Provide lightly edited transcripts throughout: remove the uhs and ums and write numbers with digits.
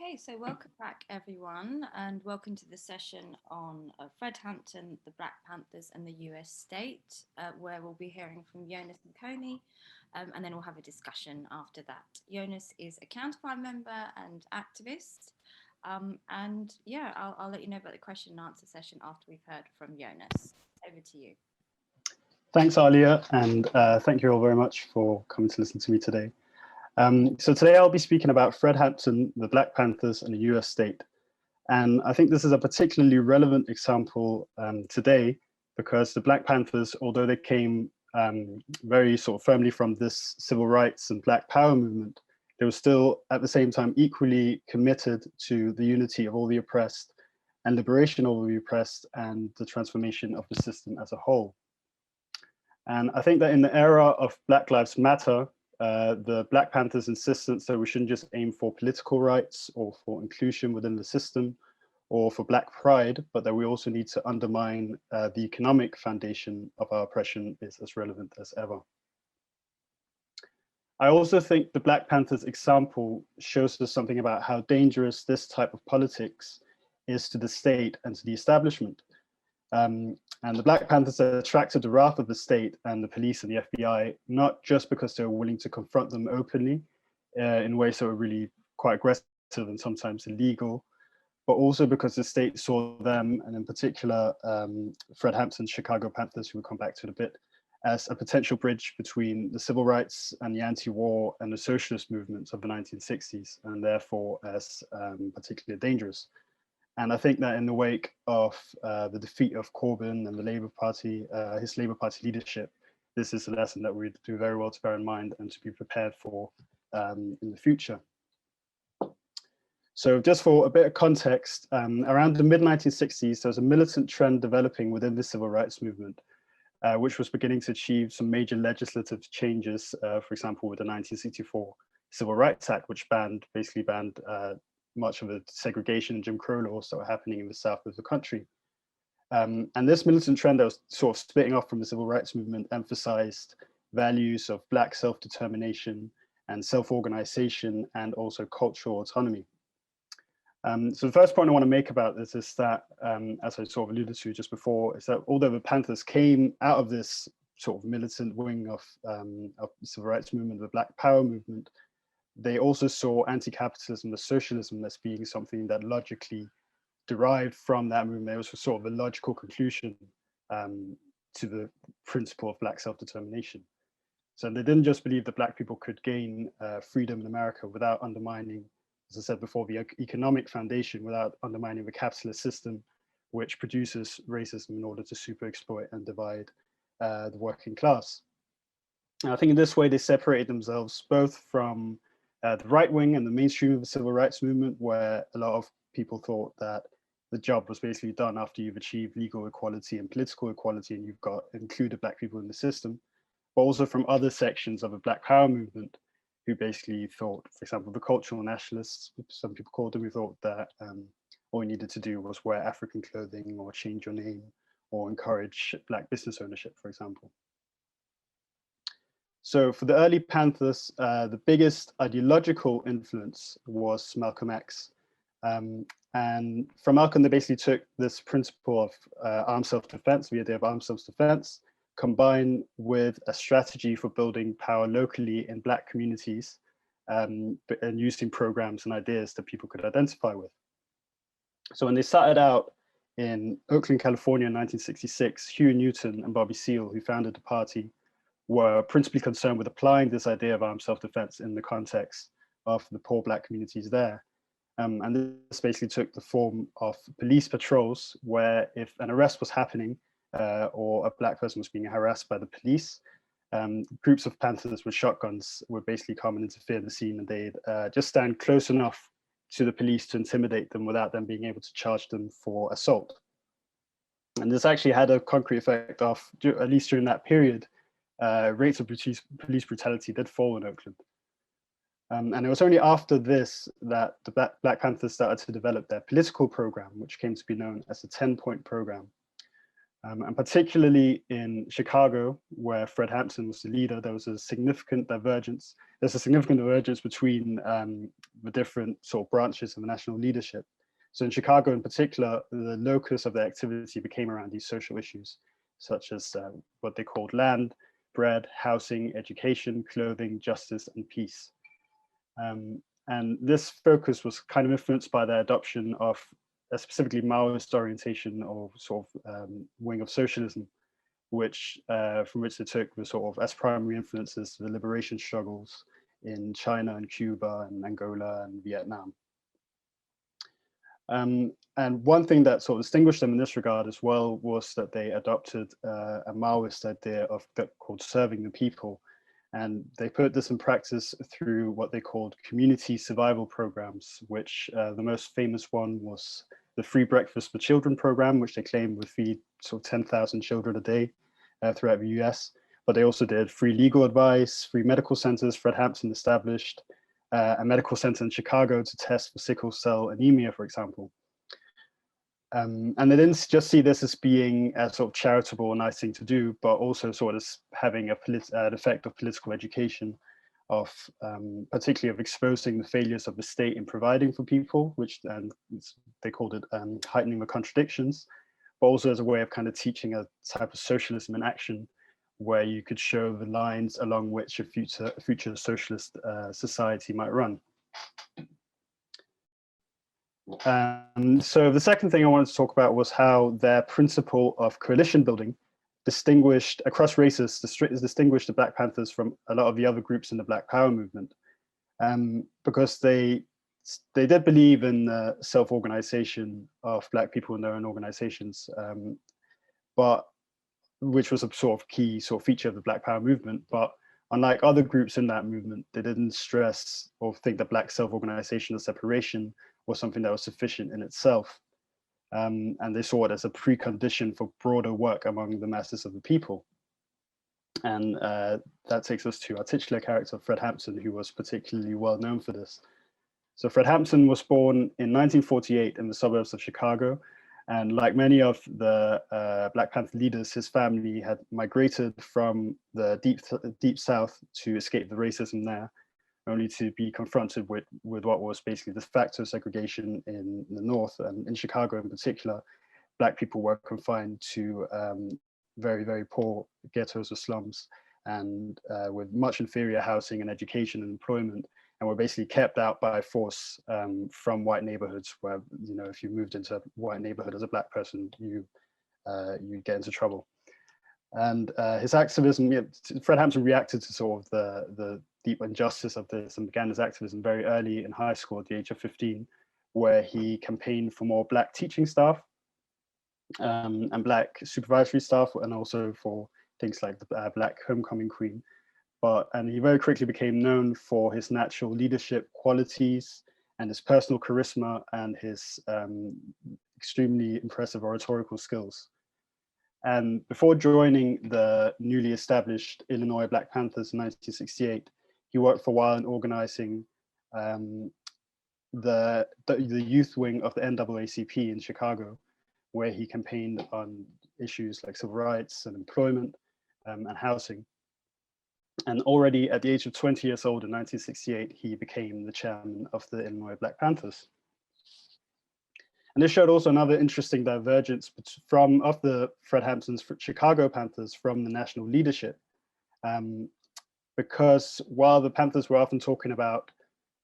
Okay, so welcome back everyone, and welcome to the session on Fred Hampton, the Black Panthers and the US state, where we'll be hearing from Yonas Makoni, and then we'll have a discussion after that. Yonas is a counterpart member and activist, and yeah, I'll let you know about the question and answer session after we've heard from Yonas. Over to you. Thanks, Alia, and thank you all very much for coming to listen to me today. So today I'll be speaking about Fred Hampton, the Black Panthers, and the US state. And I think this is a particularly relevant example today because the Black Panthers, although they came very sort of firmly from this civil rights and Black power movement, they were still at the same time equally committed to the unity of all the oppressed and liberation of all the oppressed and the transformation of the system as a whole. And I think that in the era of Black Lives Matter, the Black Panthers' insistence that we shouldn't just aim for political rights or for inclusion within the system or for Black pride, but that we also need to undermine the economic foundation of our oppression is as relevant as ever. I also think the Black Panthers example shows us something about how dangerous this type of politics is to the state and to the establishment. And the Black Panthers attracted the wrath of the state and the police and the FBI, not just because they were willing to confront them openly in ways that were really quite aggressive and sometimes illegal, but also because the state saw them, and in particular, Fred Hampton's Chicago Panthers, who we'll come back to in a bit, as a potential bridge between the civil rights and the anti-war and the socialist movements of the 1960s, and therefore as particularly dangerous. And I think that in the wake of the defeat of Corbyn and the Labour Party, his Labour Party leadership, this is a lesson that we do very well to bear in mind and to be prepared for in the future. So just for a bit of context, around the mid-1960s, there was a militant trend developing within the civil rights movement, which was beginning to achieve some major legislative changes, for example, with the 1964 Civil Rights Act, which basically banned much of the segregation and Jim Crow laws that were happening in the south of the country. And this militant trend that was sort of splitting off from the civil rights movement emphasized values of Black self-determination and self-organization and also cultural autonomy. So the first point I want to make about this is that, as I sort of alluded to just before, is that although the Panthers came out of this sort of militant wing of the civil rights movement, the Black Power movement, they also saw anti-capitalism, the socialism, as being something that logically derived from that movement. It was sort of a logical conclusion to the principle of Black self-determination. So they didn't just believe that Black people could gain freedom in America without undermining, as I said before, the economic foundation, without undermining the capitalist system, which produces racism in order to super exploit and divide the working class. And I think in this way, they separated themselves both from the right wing and the mainstream of the civil rights movement, where a lot of people thought that the job was basically done after you've achieved legal equality and political equality and you've got included Black people in the system, but also from other sections of the Black Power movement who basically thought, for example, the cultural nationalists, some people called them, who thought that all you needed to do was wear African clothing or change your name or encourage Black business ownership, for example. So for the early Panthers, the biggest ideological influence was Malcolm X. And from Malcolm, they basically took this principle of armed self-defense, the idea of armed self-defense, combined with a strategy for building power locally in Black communities and using programs and ideas that people could identify with. So when they started out in Oakland, California in 1966, Huey Newton and Bobby Seale, who founded the party, were principally concerned with applying this idea of armed self-defense in the context of the poor Black communities there. And this basically took the form of police patrols, where if an arrest was happening or a Black person was being harassed by the police, groups of Panthers with shotguns would basically come and interfere in the scene, and they'd just stand close enough to the police to intimidate them without them being able to charge them for assault. And this actually had a concrete effect of, at least during that period, rates of police brutality did fall in Oakland. And it was only after this that the Black Panthers started to develop their political program, which came to be known as the 10-point program, And particularly in Chicago, where Fred Hampton was the leader, there was a significant divergence. There's a significant divergence between the different sort of branches of the national leadership. So in Chicago in particular, the locus of the activity became around these social issues, such as what they called land, bread, housing, education, clothing, justice, and peace. And this focus was kind of influenced by their adoption of a specifically Maoist orientation or sort of wing of socialism, which from which they took the sort of as primary influences the liberation struggles in China and Cuba and Angola and Vietnam. And one thing that sort of distinguished them in this regard as well was that they adopted a Maoist idea of called serving the people. And they put this in practice through what they called community survival programs, which the most famous one was the Free Breakfast for Children program, which they claimed would feed sort of 10,000 children a day throughout the US. But they also did free legal advice, free medical centers. Fred Hampton established a medical center in Chicago to test for sickle cell anemia, for example. And they didn't just see this as being a sort of charitable and nice thing to do, but also sort of having an effect of political education, of particularly of exposing the failures of the state in providing for people, which they called it heightening the contradictions, but also as a way of kind of teaching a type of socialism in action, where you could show the lines along which a future socialist society might run. So the second thing I wanted to talk about was how their principle of coalition building distinguished across races, distinguished the Black Panthers from a lot of the other groups in the Black Power movement, because they did believe in the self-organization of Black people in their own organizations, but which was a sort of key sort of feature of the Black Power movement. But unlike other groups in that movement, they didn't stress or think that Black self-organization or separation was something that was sufficient in itself. And they saw it as a precondition for broader work among the masses of the people. And that takes us to our titular character, Fred Hampton, who was particularly well known for this. So Fred Hampton was born in 1948 in the suburbs of Chicago. And like many of the Black Panther leaders, his family had migrated from the deep South to escape the racism there, only to be confronted with what was basically de facto segregation in the North. And in Chicago in particular, Black people were confined to very, very poor ghettos or slums, and with much inferior housing and education and employment, and were basically kept out by force from white neighborhoods where, you know, if you moved into a white neighborhood as a Black person, you get into trouble. And his activism, Fred Hampton reacted to sort of the deep injustice of this and began his activism very early in high school at the age of 15, where he campaigned for more Black teaching staff and Black supervisory staff, and also for things like the Black homecoming queen. And he very quickly became known for his natural leadership qualities and his personal charisma and his extremely impressive oratorical skills. And before joining the newly established Illinois Black Panthers in 1968, he worked for a while in organizing the youth wing of the NAACP in Chicago, where he campaigned on issues like civil rights and employment and housing. And already at the age of 20 years old in 1968, he became the chairman of the Illinois Black Panthers. And this showed also another interesting divergence of the Fred Hampton's Chicago Panthers from the national leadership. Because while the Panthers were often talking about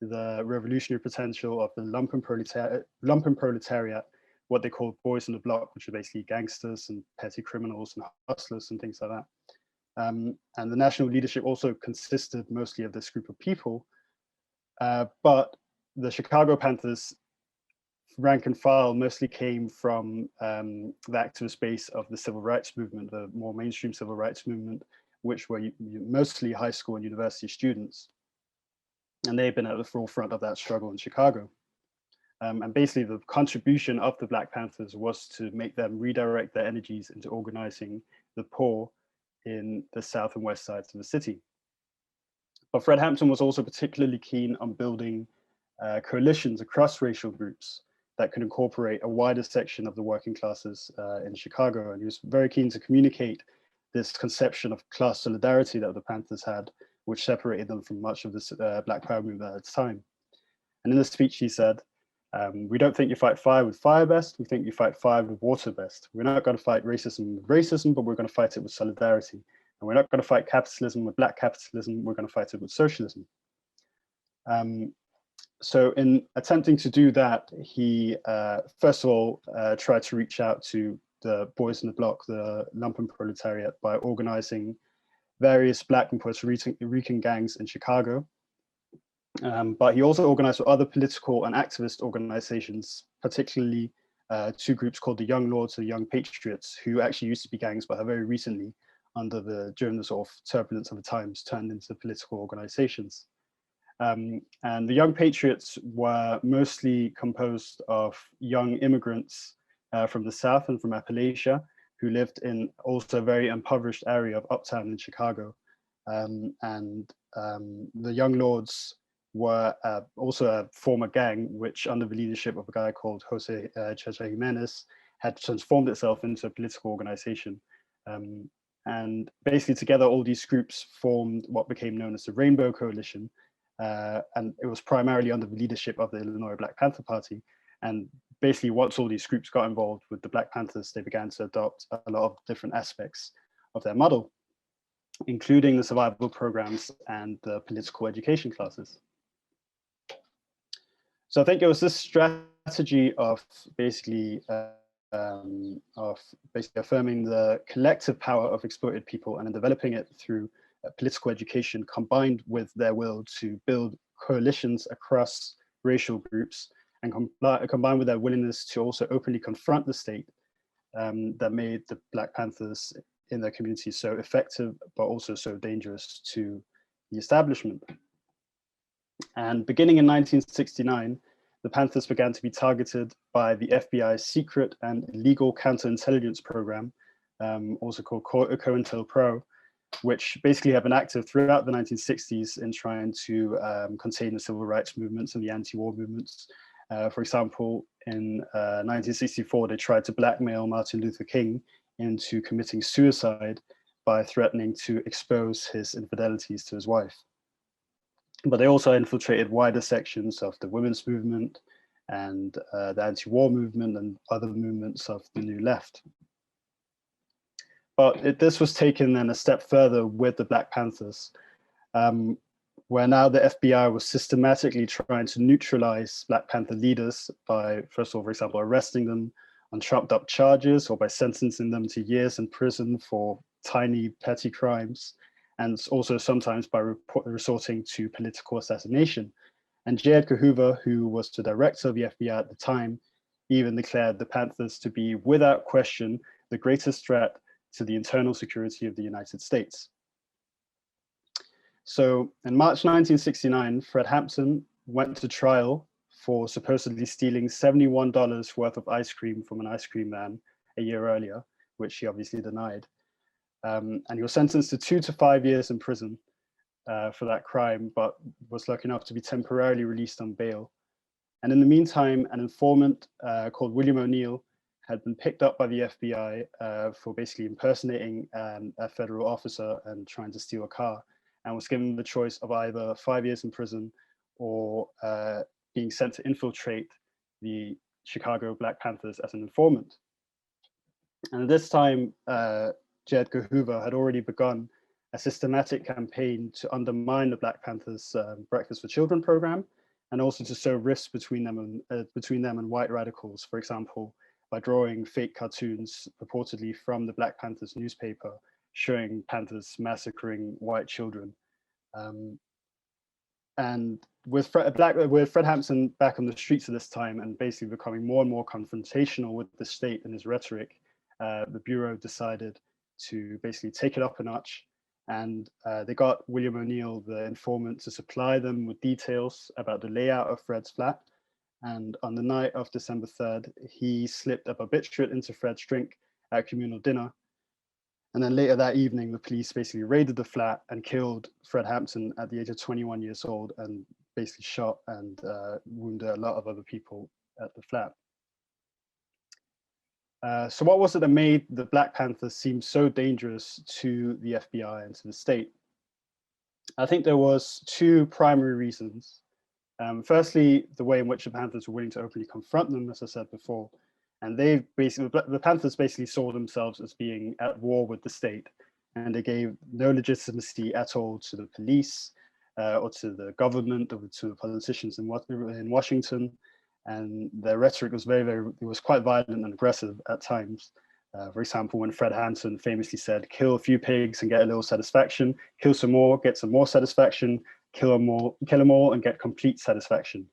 the revolutionary potential of the lumpen proletariat, what they called boys in the block, which are basically gangsters and petty criminals and hustlers and things like that. And the national leadership also consisted mostly of this group of people. But the Chicago Panthers rank and file mostly came from the activist base of the civil rights movement, the more mainstream civil rights movement, which were mostly high school and university students. And they've been at the forefront of that struggle in Chicago. And basically the contribution of the Black Panthers was to make them redirect their energies into organizing the poor in the south and west sides of the city. But Fred Hampton was also particularly keen on building coalitions across racial groups. that could incorporate a wider section of the working classes in Chicago. And he was very keen to communicate this conception of class solidarity that the Panthers had, which separated them from much of the Black Power movement at the time. And in the speech, he said, we don't think you fight fire with fire best, we think you fight fire with water best. We're not going to fight racism with racism, but we're going to fight it with solidarity. And we're not going to fight capitalism with Black capitalism, we're going to fight it with socialism. So in attempting to do that, he first of all tried to reach out to the boys in the block, the lumpen proletariat, by organizing various Black and Puerto Rican gangs in Chicago. But he also organized with other political and activist organizations, particularly two groups called the Young Lords and the Young Patriots, who actually used to be gangs, but have very recently, during the sort of turbulence of the times, turned into political organizations. And the Young Patriots were mostly composed of young immigrants from the South and from Appalachia, who lived in also a very impoverished area of Uptown in Chicago. The Young Lords were also a former gang, which under the leadership of a guy called Jose Checha Jimenez had transformed itself into a political organization. And basically together, all these groups formed what became known as the Rainbow Coalition. And it was primarily under the leadership of the Illinois Black Panther Party. And basically once all these groups got involved with the Black Panthers, they began to adopt a lot of different aspects of their model, including the survival programs and the political education classes. So I think it was this strategy of basically affirming the collective power of exploited people and then developing it through political education, combined with their will to build coalitions across racial groups, and combined with their willingness to also openly confront the state, that made the Black Panthers in their community so effective, but also so dangerous to the establishment. And beginning in 1969, the Panthers began to be targeted by the FBI's secret and illegal counterintelligence program, also called COINTELPRO, which basically have been active throughout the 1960s in trying to contain the civil rights movements and the anti-war movements. For example, in 1964, they tried to blackmail Martin Luther King into committing suicide by threatening to expose his infidelities to his wife. But they also infiltrated wider sections of the women's movement and the anti-war movement and other movements of the New Left. But this was taken then a step further with the Black Panthers, where now the FBI was systematically trying to neutralize Black Panther leaders by, first of all, for example, arresting them on trumped up charges or by sentencing them to years in prison for tiny petty crimes, and also sometimes by resorting to political assassination. And J. Edgar Hoover, who was the director of the FBI at the time, even declared the Panthers to be, without question, the greatest threat to the internal security of the United States. So in March 1969, Fred Hampton went to trial for supposedly stealing $71 worth of ice cream from an ice cream man a year earlier, which he obviously denied. And he was sentenced to 2 to 5 years in prison for that crime, but was lucky enough to be temporarily released on bail. And in the meantime, an informant called William O'Neill had been picked up by the FBI for basically impersonating a federal officer and trying to steal a car, and was given the choice of either 5 years in prison or being sent to infiltrate the Chicago Black Panthers as an informant. And at this time, J. Edgar Hoover had already begun a systematic campaign to undermine the Black Panthers' Breakfast for Children program, and also to sow rifts between them and white radicals, for example, by drawing fake cartoons purportedly from the Black Panthers newspaper showing Panthers massacring white children. And with Fred Hampton back on the streets at this time and basically becoming more and more confrontational with the state and his rhetoric, the Bureau decided to basically take it up a notch. And they got William O'Neill, the informant, to supply them with details about the layout of Fred's flat. And on the night of December 3rd, he slipped a barbiturate into Fred's drink at communal dinner. And then later that evening, the police basically raided the flat and killed Fred Hampton at the age of 21 years old, and basically shot and wounded a lot of other people at the flat. So what was it that made the Black Panthers seem so dangerous to the FBI and to the state? I think there was two primary reasons. Firstly, the way in which the Panthers were willing to openly confront them, as I said before. And the Panthers basically saw themselves as being at war with the state, and they gave no legitimacy at all to the police or to the government or to the politicians in Washington. And their rhetoric was it was quite violent and aggressive at times. For example, when Fred Hampton famously said, kill a few pigs and get a little satisfaction, kill some more, get some more satisfaction, kill them all and get complete satisfaction.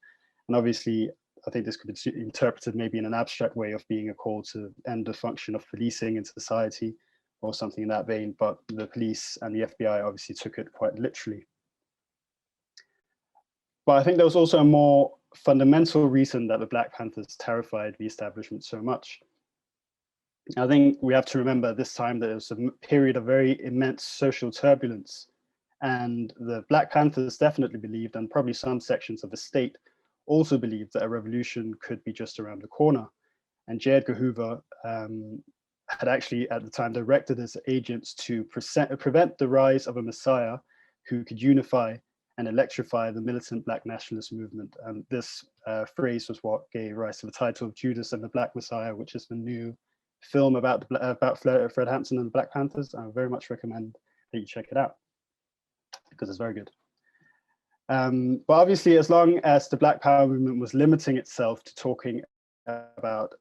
And obviously, I think this could be interpreted maybe in an abstract way of being a call to end the function of policing in society or something in that vein, but the police and the FBI obviously took it quite literally. But I think there was also a more fundamental reason that the Black Panthers terrified the establishment so much. I think we have to remember this time that it was a period of very immense social turbulence. And the Black Panthers definitely believed, and probably some sections of the state also believed, that a revolution could be just around the corner. And J. Edgar Hoover had actually at the time directed his agents to prevent the rise of a messiah who could unify and electrify the militant Black nationalist movement. And this phrase was what gave rise to the title of Judas and the Black Messiah, which is the new film about Fred Hampton and the Black Panthers. I very much recommend that you check it out because it's very good. But obviously, as long as the Black Power movement was limiting itself to talking about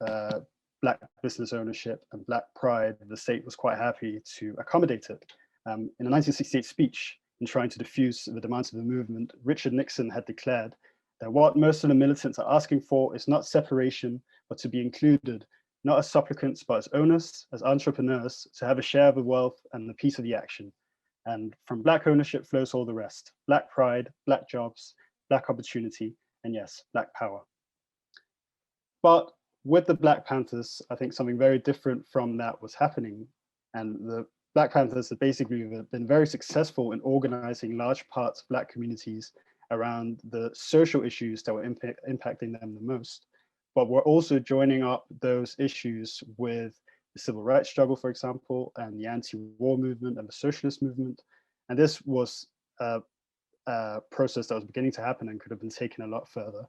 Black business ownership and Black pride, the state was quite happy to accommodate it. In a 1968 speech, in trying to diffuse the demands of the movement, Richard Nixon had declared that what most of the militants are asking for is not separation, but to be included, not as supplicants, but as owners, as entrepreneurs, to have a share of the wealth and the piece of the action. And from Black ownership flows all the rest: Black pride, Black jobs, Black opportunity, and yes, Black power. But with the Black Panthers, I think something very different from that was happening. And the Black Panthers have basically been very successful in organizing large parts of Black communities around the social issues that were impacting them the most. But we're also joining up those issues with the civil rights struggle, for example, and the anti-war movement and the socialist movement. And this was a process that was beginning to happen and could have been taken a lot further,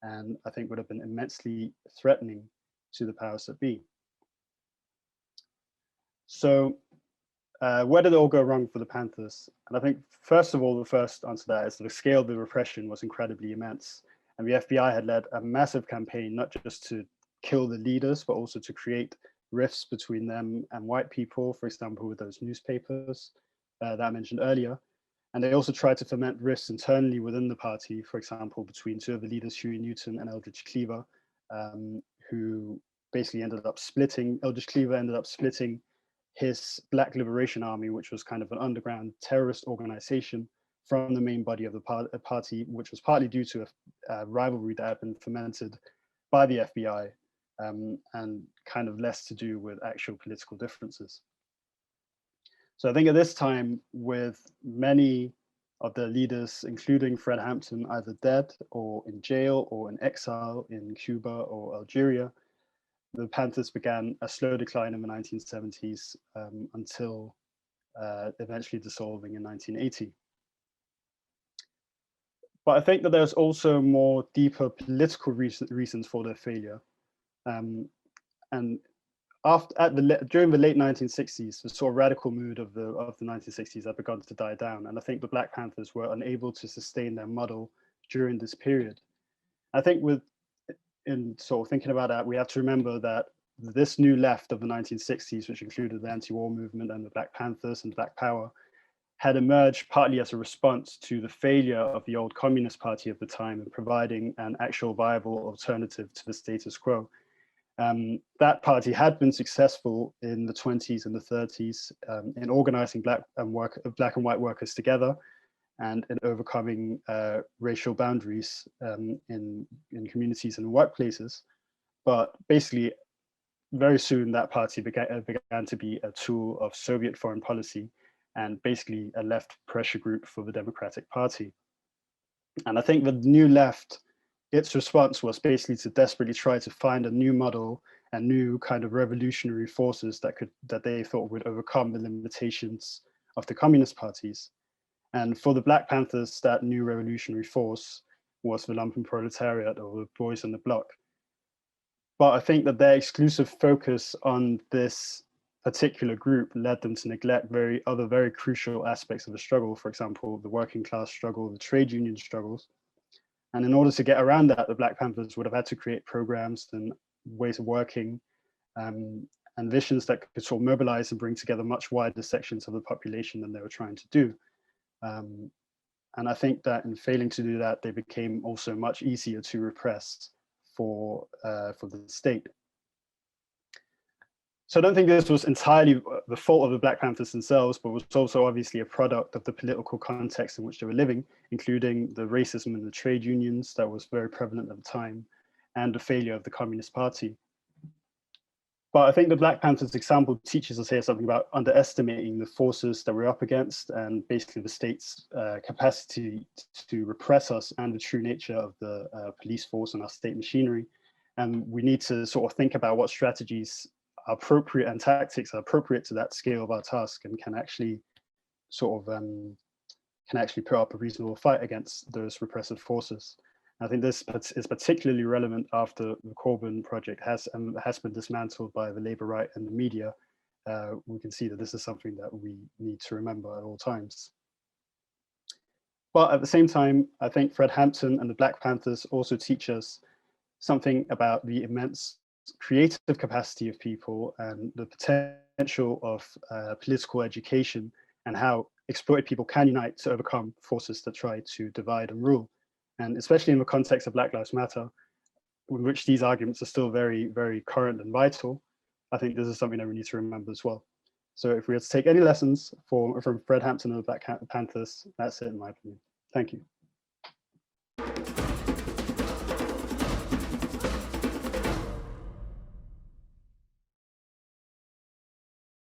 and I think would have been immensely threatening to the powers that be. So where did it all go wrong for the Panthers? And I think, first of all, the first answer to that is that the scale of the repression was incredibly immense. And the FBI had led a massive campaign, not just to kill the leaders, but also to create rifts between them and white people, for example, with those newspapers that I mentioned earlier. And they also tried to foment rifts internally within the party, for example, between two of the leaders, Huey Newton and Eldridge Cleaver, who basically ended up splitting. Eldridge Cleaver ended up splitting his Black Liberation Army, which was kind of an underground terrorist organization, from the main body of the party, which was partly due to a rivalry that had been fomented by the FBI and kind of less to do with actual political differences. So I think at this time, with many of the leaders, including Fred Hampton, either dead or in jail or in exile in Cuba or Algeria, the Panthers began a slow decline in the 1970s until eventually dissolving in 1980. But I think that there's also more deeper political reasons for their failure. And during the late 1960s, the sort of radical mood of the 1960s had begun to die down. And I think the Black Panthers were unable to sustain their model during this period. I think in sort of thinking about that, we have to remember that this new left of the 1960s, which included the anti-war movement and the Black Panthers and Black Power, had emerged partly as a response to the failure of the old Communist Party of the time in providing an actual viable alternative to the status quo. That party had been successful in the 20s and the 30s in organizing black and white workers together and in overcoming racial boundaries in communities and workplaces. But basically, very soon that party began to be a tool of Soviet foreign policy and basically a left pressure group for the Democratic Party. And I think the new left, its response was basically to desperately try to find a new model and new kind of revolutionary forces that they thought would overcome the limitations of the communist parties. And for the Black Panthers, that new revolutionary force was the lumpen proletariat, or the boys on the block. But I think that their exclusive focus on this particular group led them to neglect other very crucial aspects of the struggle. For example, the working class struggle, the trade union struggles. And in order to get around that, the Black Panthers would have had to create programs and ways of working, and visions that could sort of mobilize and bring together much wider sections of the population than they were trying to do. And I think that in failing to do that, they became also much easier to repress for the state. So I don't think this was entirely the fault of the Black Panthers themselves, but was also obviously a product of the political context in which they were living, including the racism in the trade unions that was very prevalent at the time, and the failure of the Communist Party. But I think the Black Panthers example teaches us here something about underestimating the forces that we're up against, and basically the state's capacity to repress us, and the true nature of the police force and our state machinery. And we need to sort of think about what strategies are appropriate and tactics are appropriate to that scale of our task, and can actually sort of put up a reasonable fight against those repressive forces. I think this is particularly relevant after the Corbyn project has been dismantled by the Labour right and the media. We can see that this is something that we need to remember at all times. But at the same time, I think Fred Hampton and the Black Panthers also teach us something about the immense creative capacity of people and the potential of political education, and how exploited people can unite to overcome forces that try to divide and rule. And especially in the context of Black Lives Matter, in which these arguments are still very, very current and vital, I think this is something that we need to remember as well. So if we had to take any lessons from Fred Hampton and the Black Panthers, that's it in my opinion. Thank you.